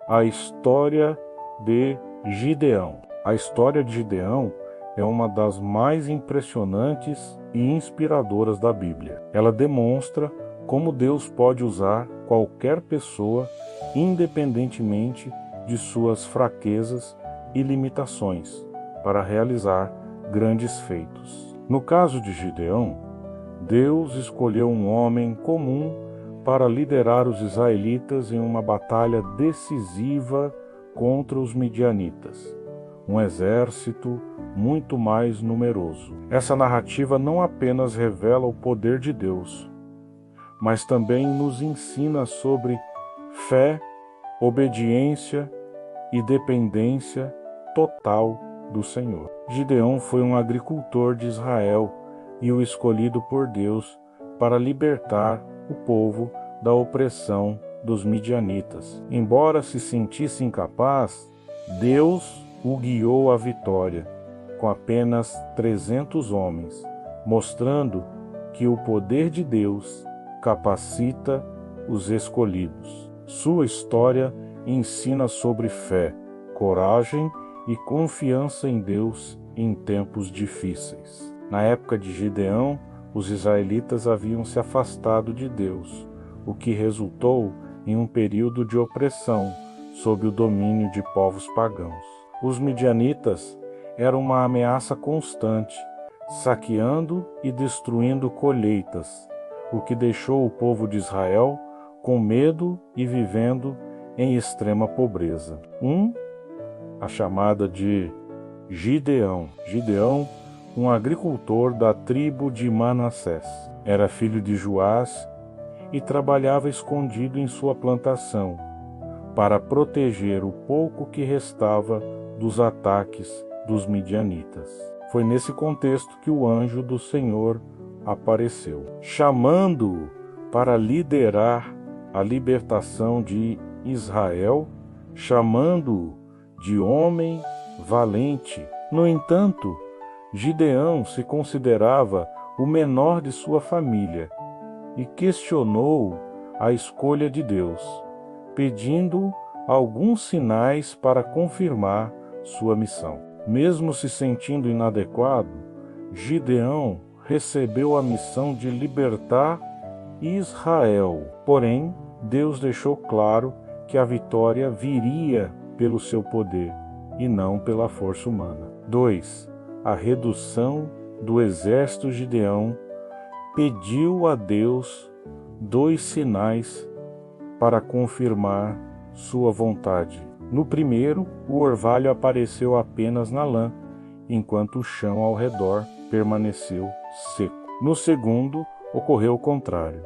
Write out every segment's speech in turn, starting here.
a história de Gideão. A história de Gideão é uma das mais impressionantes e inspiradoras da Bíblia. Ela demonstra como Deus pode usar qualquer pessoa, independentemente de suas fraquezas e limitações, para realizar grandes feitos. No caso de Gideão, Deus escolheu um homem comum para liderar os israelitas em uma batalha decisiva contra os midianitas, um exército muito mais numeroso. Essa narrativa não apenas revela o poder de Deus, mas também nos ensina sobre fé, obediência e dependência total do Senhor. Gideão foi um agricultor de Israel e o escolhido por Deus para libertar o povo da opressão dos midianitas. Embora se sentisse incapaz, Deus o guiou à vitória com apenas 300 homens, mostrando que o poder de Deus capacita os escolhidos. Sua história ensina sobre fé, coragem e confiança em Deus em tempos difíceis. Na época de Gideão, os israelitas haviam se afastado de Deus, o que resultou em um período de opressão sob o domínio de povos pagãos. Os midianitas eram uma ameaça constante, saqueando e destruindo colheitas, o que deixou o povo de Israel com medo e vivendo em extrema pobreza. A chamada de Gideão. Gideão, um agricultor da tribo de Manassés. Era filho de Joás e trabalhava escondido em sua plantação, para proteger o pouco que restava dos ataques dos midianitas. Foi nesse contexto que o anjo do Senhor apareceu, chamando-o para liderar a libertação de Israel, chamando-o de homem valente. No entanto, Gideão se considerava o menor de sua família e questionou a escolha de Deus, pedindo alguns sinais para confirmar sua missão. Mesmo se sentindo inadequado, Gideão recebeu a missão de libertar Israel. Porém, Deus deixou claro que a vitória viria pelo seu poder e não pela força humana. 2. A redução do exército. Gideão pediu a Deus 2 sinais para confirmar sua vontade. No primeiro, o orvalho apareceu apenas na lã, enquanto o chão ao redor permaneceu seco. No segundo, ocorreu o contrário.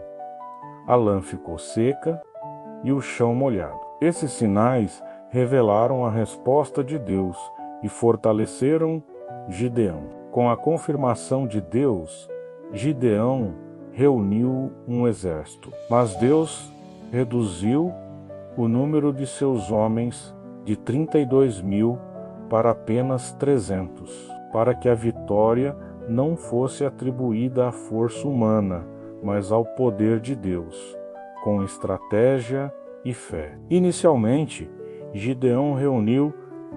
A lã ficou seca e o chão molhado. Esses sinais revelaram a resposta de Deus e fortaleceram Gideão. Com a confirmação de Deus, Gideão reuniu um exército. Mas Deus reduziu o número de seus homens de 32.000 para apenas 300, para que a vitória não fosse atribuída à força humana, mas ao poder de Deus, com estratégia e fé. Inicialmente, Gideão reuniu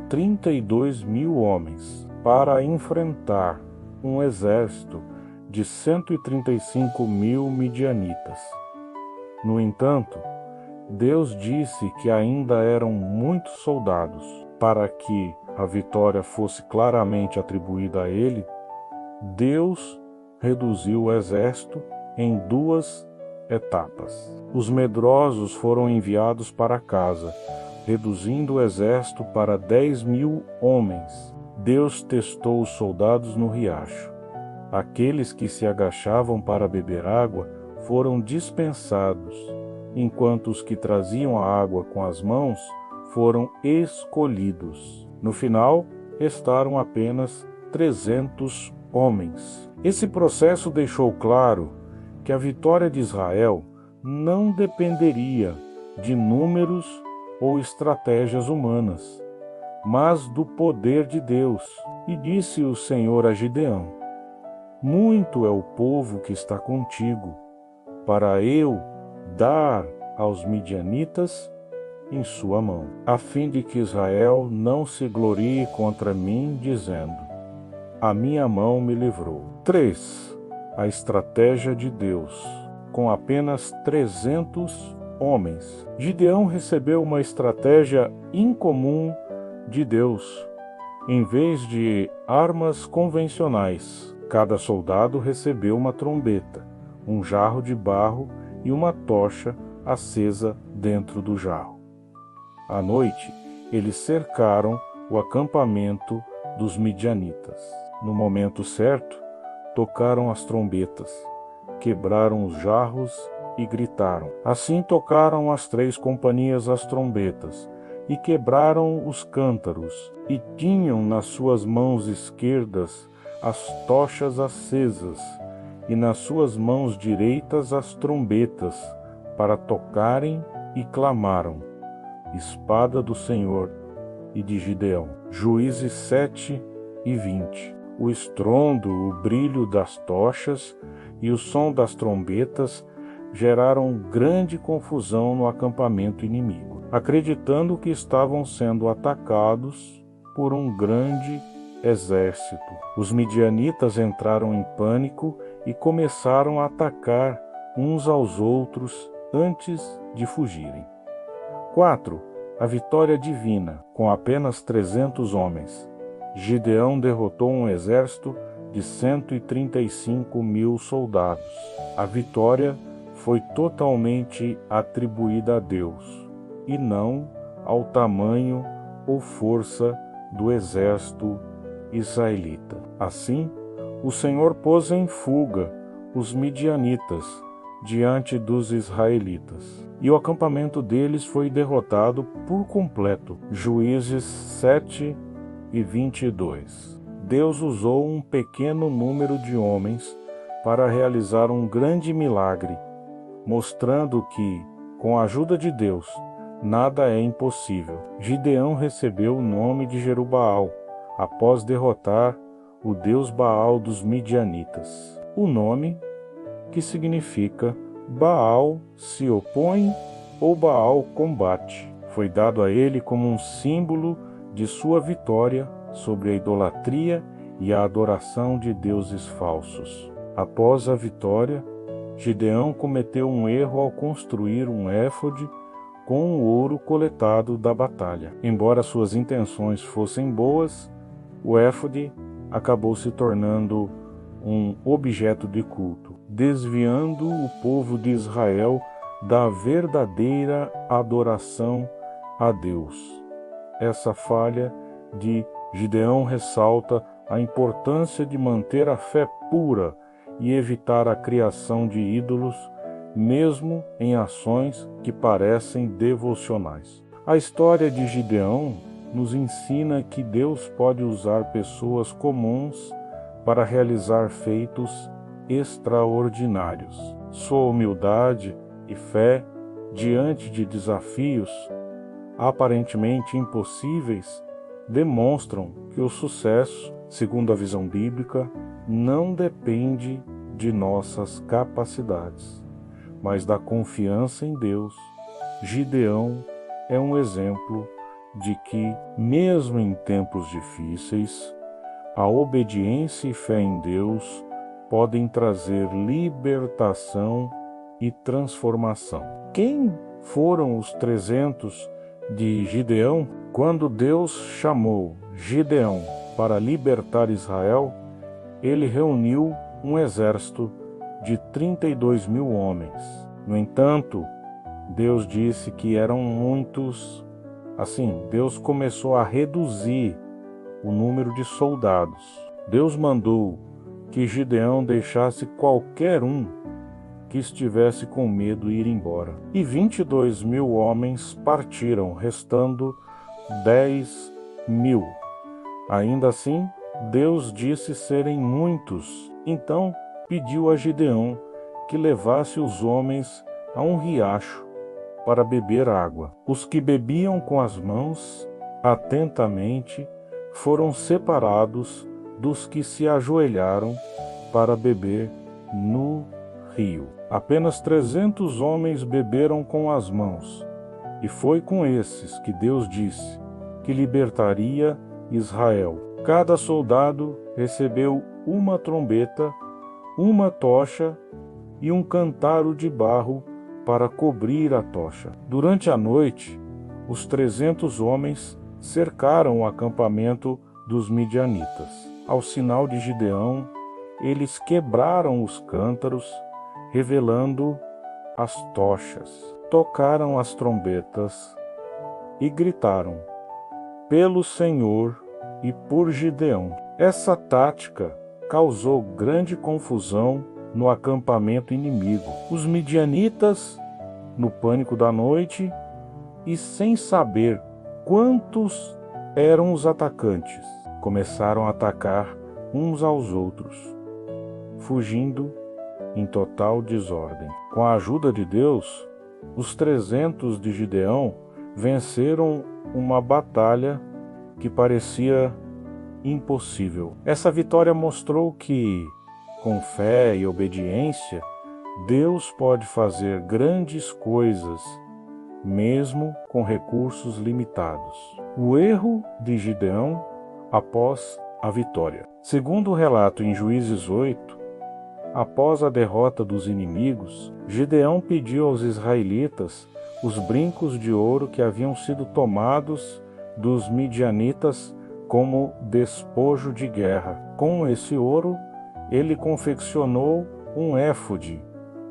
32.000 homens para enfrentar um exército de 135.000 midianitas. No entanto, Deus disse que ainda eram muitos soldados. Para que a vitória fosse claramente atribuída a ele, Deus reduziu o exército em 2 etapas. Os medrosos foram enviados para casa, reduzindo o exército para 10.000 homens. Deus testou os soldados no riacho. Aqueles que se agachavam para beber água foram dispensados, enquanto os que traziam a água com as mãos foram escolhidos. No final, restaram apenas 300 homens. Esse processo deixou claro que a vitória de Israel não dependeria de números ou estratégias humanas, mas do poder de Deus. E disse o Senhor a Gideão: muito é o povo que está contigo, para eu dar aos midianitas em sua mão, a fim de que Israel não se glorie contra mim, dizendo: a minha mão me livrou. 3. A estratégia de Deus. Com apenas 300 homens, Gideão recebeu uma estratégia incomum de Deus. Em vez de armas convencionais, cada soldado recebeu uma trombeta, um jarro de barro e uma tocha acesa dentro do jarro. À noite, eles cercaram o acampamento dos midianitas. No momento certo, tocaram as trombetas, quebraram os jarros e gritaram. Assim tocaram as 3 companhias as trombetas e quebraram os cântaros, e tinham nas suas mãos esquerdas as tochas acesas, e nas suas mãos direitas as trombetas, para tocarem, e clamaram: espada do Senhor e de Gideão. Juízes 7:20. O estrondo, o brilho das tochas e o som das trombetas geraram grande confusão no acampamento inimigo, acreditando que estavam sendo atacados por um grande exército. Os midianitas entraram em pânico e começaram a atacar uns aos outros antes de fugirem. 4. A vitória divina. Com apenas 300 homens, Gideão derrotou um exército de 135.000 soldados. A vitória foi totalmente atribuída a Deus, e não ao tamanho ou força do exército israelita. Assim, o Senhor pôs em fuga os midianitas diante dos israelitas, e o acampamento deles foi derrotado por completo. Juízes 7:22. Deus usou um pequeno número de homens para realizar um grande milagre, mostrando que, com a ajuda de Deus, nada é impossível. Gideão recebeu o nome de Jerubaal, após derrotar o deus Baal dos midianitas. O nome, que significa Baal se opõe ou Baal combate, foi dado a ele como um símbolo de sua vitória sobre a idolatria e a adoração de deuses falsos. Após a vitória, Gideão cometeu um erro ao construir um éfode com o ouro coletado da batalha. Embora suas intenções fossem boas, o éfode acabou se tornando um objeto de culto, desviando o povo de Israel da verdadeira adoração a Deus. Essa falha de Gideão ressalta a importância de manter a fé pura e evitar a criação de ídolos, mesmo em ações que parecem devocionais. A história de Gideão nos ensina que Deus pode usar pessoas comuns para realizar feitos extraordinários. Sua humildade e fé diante de desafios aparentemente impossíveis demonstram que o sucesso, segundo a visão bíblica, não depende de nossas capacidades, mas da confiança em Deus. Gideão é um exemplo de que, mesmo em tempos difíceis, a obediência e fé em Deus podem trazer libertação e transformação. Quem foram os 300 de Gideão? Quando Deus chamou Gideão para libertar Israel, ele reuniu um exército de 32.000 homens. No entanto, Deus disse que eram muitos. Assim, Deus começou a reduzir o número de soldados. Deus mandou que Gideão deixasse qualquer um que estivesse com medo ir embora. E 22.000 homens partiram, restando 10.000. Ainda assim, Deus disse serem muitos. Então pediu a Gideão que levasse os homens a um riacho para beber água. Os que bebiam com as mãos atentamente foram separados dos que se ajoelharam para beber no rio. Apenas 300 homens beberam com as mãos, E foi com esses que Deus disse que libertaria Israel. Cada soldado recebeu uma trombeta, uma tocha e um cantaro de barro para cobrir a tocha. Durante a noite, os 300 homens cercaram o acampamento dos midianitas. Ao sinal de Gideão, eles quebraram os cântaros, revelando as tochas. Tocaram as trombetas e gritaram: pelo Senhor e por Gideão. Essa tática causou grande confusão no acampamento inimigo. Os midianitas, no pânico da noite e sem saber quantos eram os atacantes, começaram a atacar uns aos outros, fugindo em total desordem. Com a ajuda de Deus, os 300 de Gideão venceram uma batalha que parecia impossível. Essa vitória mostrou que, com fé e obediência, Deus pode fazer grandes coisas, mesmo com recursos limitados. O erro de Gideão após a vitória. Segundo o relato em Juízes 8, após a derrota dos inimigos, Gideão pediu aos israelitas os brincos de ouro que haviam sido tomados dos midianitas como despojo de guerra. Com esse ouro, ele confeccionou um éfode,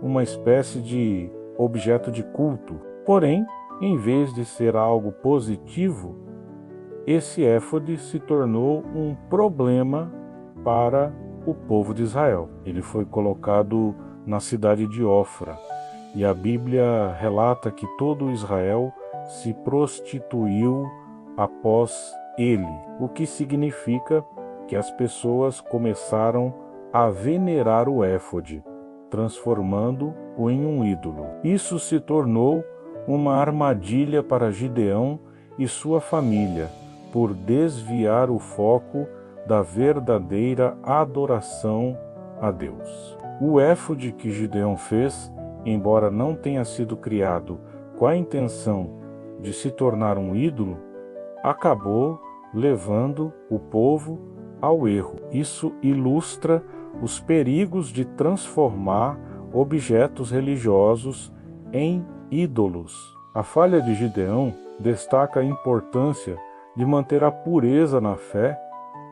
uma espécie de objeto de culto. Porém, em vez de ser algo positivo, esse éfode se tornou um problema para o povo de Israel. Ele foi colocado na cidade de Ofra, e a Bíblia relata que todo Israel se prostituiu após ele, o que significa que as pessoas começaram a venerar o éfode, transformando-o em um ídolo. Isso se tornou uma armadilha para Gideão e sua família, por desviar o foco da verdadeira adoração a Deus. O éfode que Gideão fez, embora não tenha sido criado com a intenção de se tornar um ídolo, acabou levando o povo ao erro. Isso ilustra os perigos de transformar objetos religiosos em ídolos. A falha de Gideão destaca a importância de manter a pureza na fé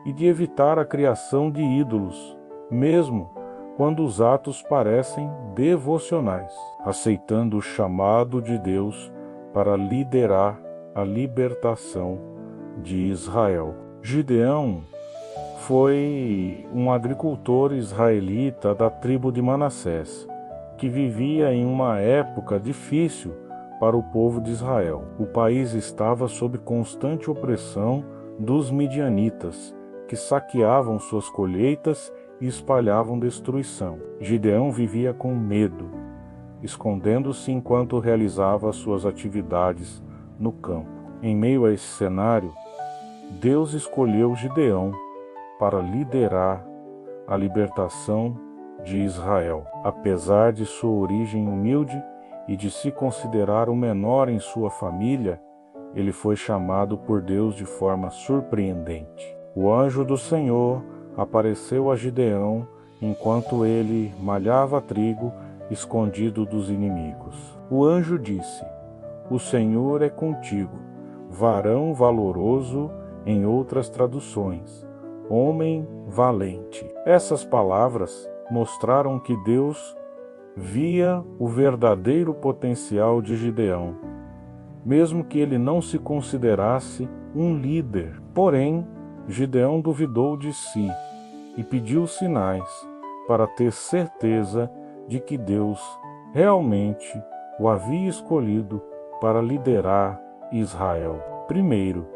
e de evitar a criação de ídolos, mesmo quando os atos parecem devocionais, aceitando o chamado de Deus para liderar a libertação de Israel. Gideão foi um agricultor israelita da tribo de Manassés, que vivia em uma época difícil para o povo de Israel. O país estava sob constante opressão dos midianitas, que saqueavam suas colheitas e espalhavam destruição. Gideão vivia com medo, escondendo-se enquanto realizava suas atividades no campo. Em meio a esse cenário, Deus escolheu Gideão para liderar a libertação de Israel. Apesar de sua origem humilde e de se considerar o menor em sua família, ele foi chamado por Deus de forma surpreendente. O anjo do Senhor apareceu a Gideão enquanto ele malhava trigo escondido dos inimigos. O anjo disse: "O Senhor é contigo, varão valoroso", em outras traduções, homem valente. Essas palavras mostraram que Deus via o verdadeiro potencial de Gideão, mesmo que ele não se considerasse um líder. Porém, Gideão duvidou de si e pediu sinais para ter certeza de que Deus realmente o havia escolhido para liderar Israel. Primeiro,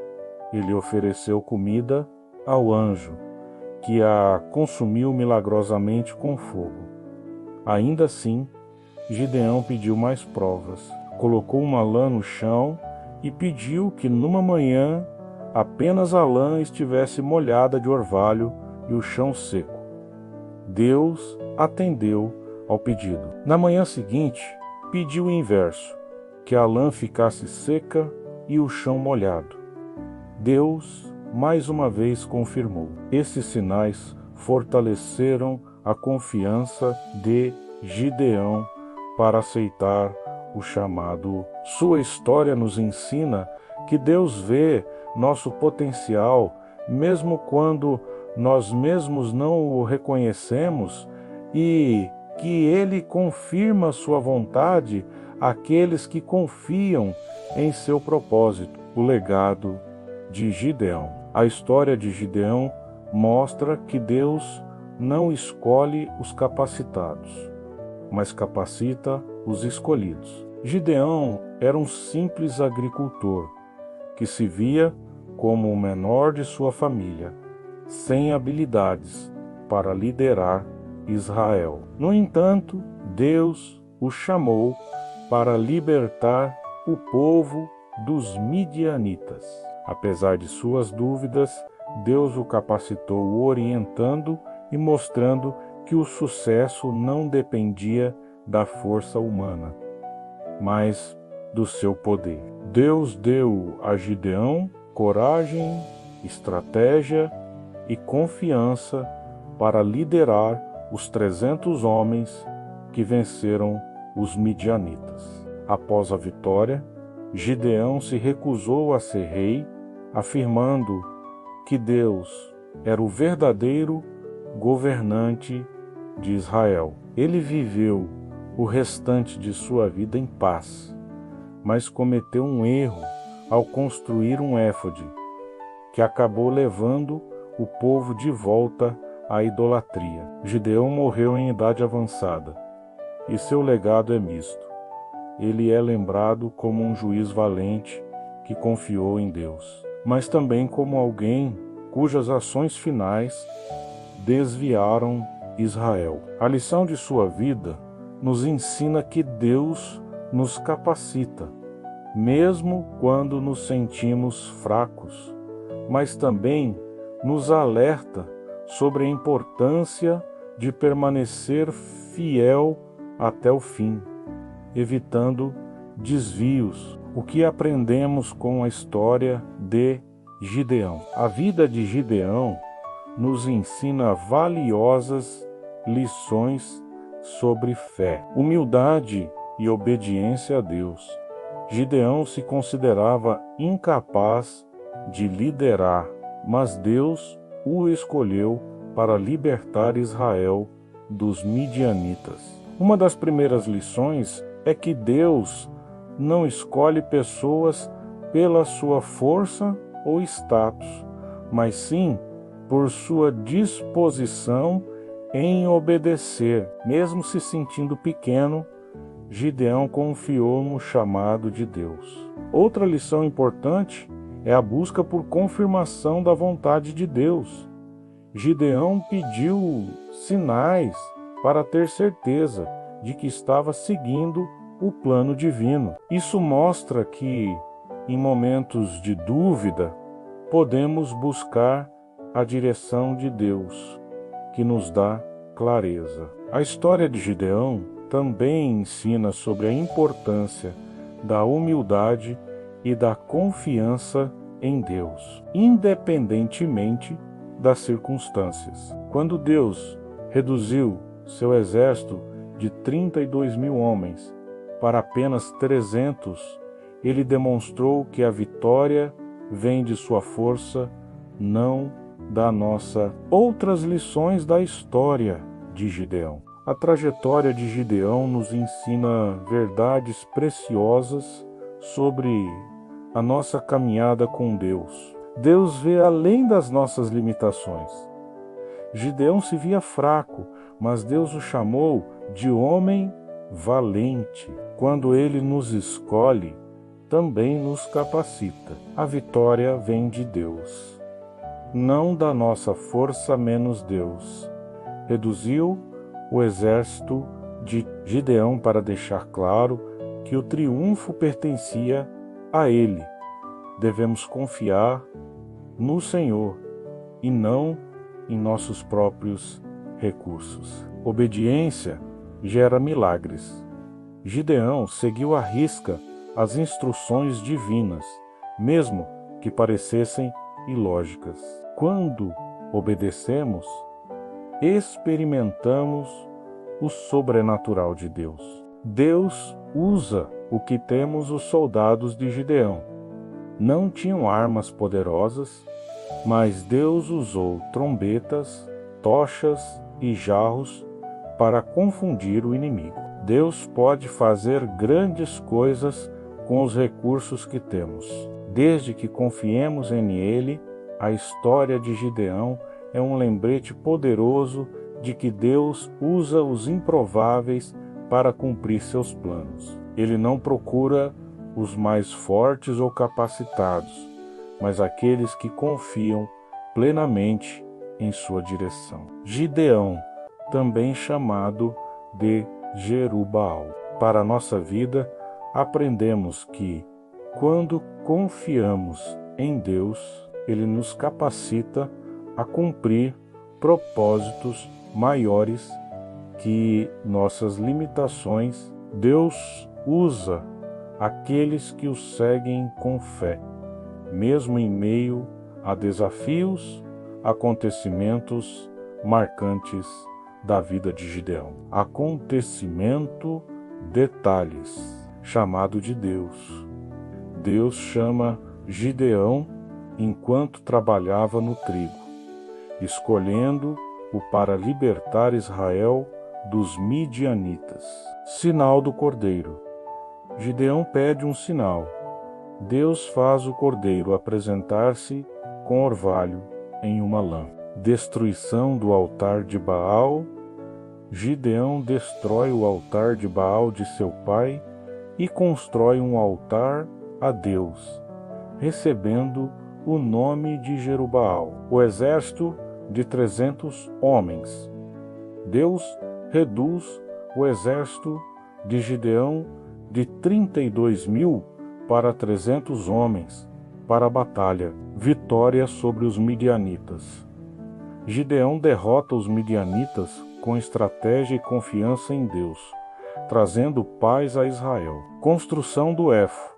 ele ofereceu comida ao anjo, que a consumiu milagrosamente com fogo. Ainda assim, Gideão pediu mais provas. Colocou uma lã no chão e pediu que numa manhã apenas a lã estivesse molhada de orvalho e o chão seco. Deus atendeu ao pedido. Na manhã seguinte, pediu o inverso. que a lã ficasse seca e o chão molhado. Deus mais uma vez confirmou. Esses sinais fortaleceram a confiança de Gideão para aceitar o chamado. Sua história nos ensina que Deus vê nosso potencial, mesmo quando nós mesmos não o reconhecemos, e que Ele confirma sua vontade àqueles que confiam em seu propósito. O legado de Gideão. A história de Gideão mostra que Deus não escolhe os capacitados, mas capacita os escolhidos. Gideão era um simples agricultor que se via como o menor de sua família, sem habilidades para liderar Israel. No entanto, Deus o chamou para libertar o povo dos midianitas. Apesar de suas dúvidas, Deus o capacitou, orientando e mostrando que o sucesso não dependia da força humana, mas do seu poder. Deus deu a Gideão coragem, estratégia e confiança para liderar os 300 homens que venceram os midianitas. Após a vitória, Gideão se recusou a ser rei, afirmando que Deus era o verdadeiro governante de Israel. Ele viveu o restante de sua vida em paz, mas cometeu um erro ao construir um éfode, que acabou levando o povo de volta à idolatria. Gideão morreu em idade avançada, e seu legado é misto. Ele é lembrado como um juiz valente que confiou em Deus, mas também como alguém cujas ações finais desviaram Israel. A lição de sua vida nos ensina que Deus nos capacita, mesmo quando nos sentimos fracos, mas também nos alerta sobre a importância de permanecer fiel até o fim, evitando desvios. O que aprendemos com a história de Gideão? A vida de Gideão nos ensina valiosas lições sobre fé, humildade e obediência a Deus. Gideão se considerava incapaz de liderar, mas Deus o escolheu para libertar Israel dos midianitas. Uma das primeiras lições é que Deus não escolhe pessoas pela sua força ou status, mas sim por sua disposição em obedecer. Mesmo se sentindo pequeno, Gideão confiou no chamado de Deus. Outra lição importante é a busca por confirmação da vontade de Deus. Gideão pediu sinais para ter certeza de que estava seguindo o plano divino. Isso mostra que, em momentos de dúvida, podemos buscar a direção de Deus, que nos dá clareza. A história de Gideão também ensina sobre a importância da humildade e da confiança em Deus, independentemente das circunstâncias. Quando Deus reduziu seu exército de 32.000 homens para apenas 300, ele demonstrou que a vitória vem de sua força, não da nossa. Outras lições da história de Gideão. A trajetória de Gideão nos ensina verdades preciosas sobre a nossa caminhada com Deus. Deus vê além das nossas limitações. Gideão se via fraco, mas Deus o chamou de homem valente. Quando Ele nos escolhe, também nos capacita. A vitória vem de Deus, não da nossa força menos Deus. Reduziu o exército de Gideão para deixar claro que o triunfo pertencia a Ele. Devemos confiar no Senhor e não em nossos próprios recursos. Obediência gera milagres. Gideão seguiu à risca as instruções divinas, mesmo que parecessem ilógicas. Quando obedecemos, experimentamos o sobrenatural de Deus. Deus usa o que temos os soldados de Gideão. Não tinham armas poderosas, mas Deus usou trombetas, tochas e jarros para confundir o inimigo. Deus pode fazer grandes coisas com os recursos que temos. Desde que confiemos em Ele, a história de Gideão é um lembrete poderoso de que Deus usa os improváveis para cumprir seus planos. Ele não procura os mais fortes ou capacitados, mas aqueles que confiam plenamente em sua direção. Gideão, também chamado de Jerubbaal. Para a nossa vida, aprendemos que, quando confiamos em Deus, Ele nos capacita a cumprir propósitos maiores que nossas limitações. Deus usa aqueles que o seguem com fé, mesmo em meio a desafios, acontecimentos marcantes da vida de Gideão. Acontecimento, detalhes, chamado de Deus. Deus chama Gideão enquanto trabalhava no trigo, escolhendo-o para libertar Israel dos midianitas. Sinal do cordeiro. Gideão pede um sinal. Deus faz o cordeiro apresentar-se com orvalho em uma lã. Destruição do altar de Baal. Gideão destrói o altar de Baal de seu pai e constrói um altar a Deus, recebendo o nome de Jerubbaal, o exército de 300 homens. Deus reduz o exército de Gideão de 32.000 para 300 homens para a batalha, vitória sobre os midianitas. Gideão derrota os midianitas com estratégia e confiança em Deus, trazendo paz a Israel. Construção do éfode.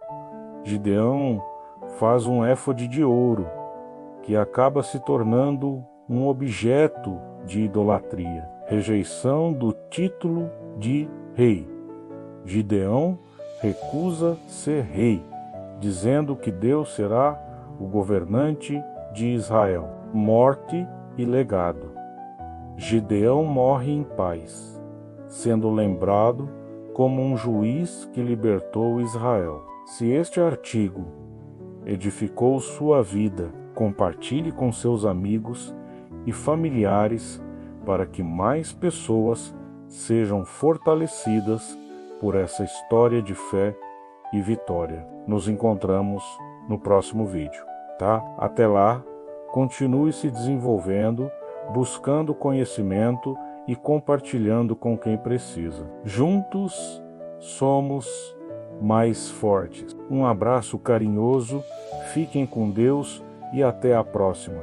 Gideão faz um éfode de ouro, que acaba se tornando um objeto de idolatria. Rejeição do título de rei. Gideão recusa ser rei, dizendo que Deus será o governante de Israel. Morte e legado. Gideão morre em paz, sendo lembrado como um juiz que libertou Israel. Se este artigo edificou sua vida, compartilhe com seus amigos e familiares para que mais pessoas sejam fortalecidas por essa história de fé e vitória. Nos encontramos no próximo vídeo, tá? Até lá, continue se desenvolvendo, buscando conhecimento e compartilhando com quem precisa. Juntos somos mais fortes. Um abraço carinhoso, fiquem com Deus e até a próxima.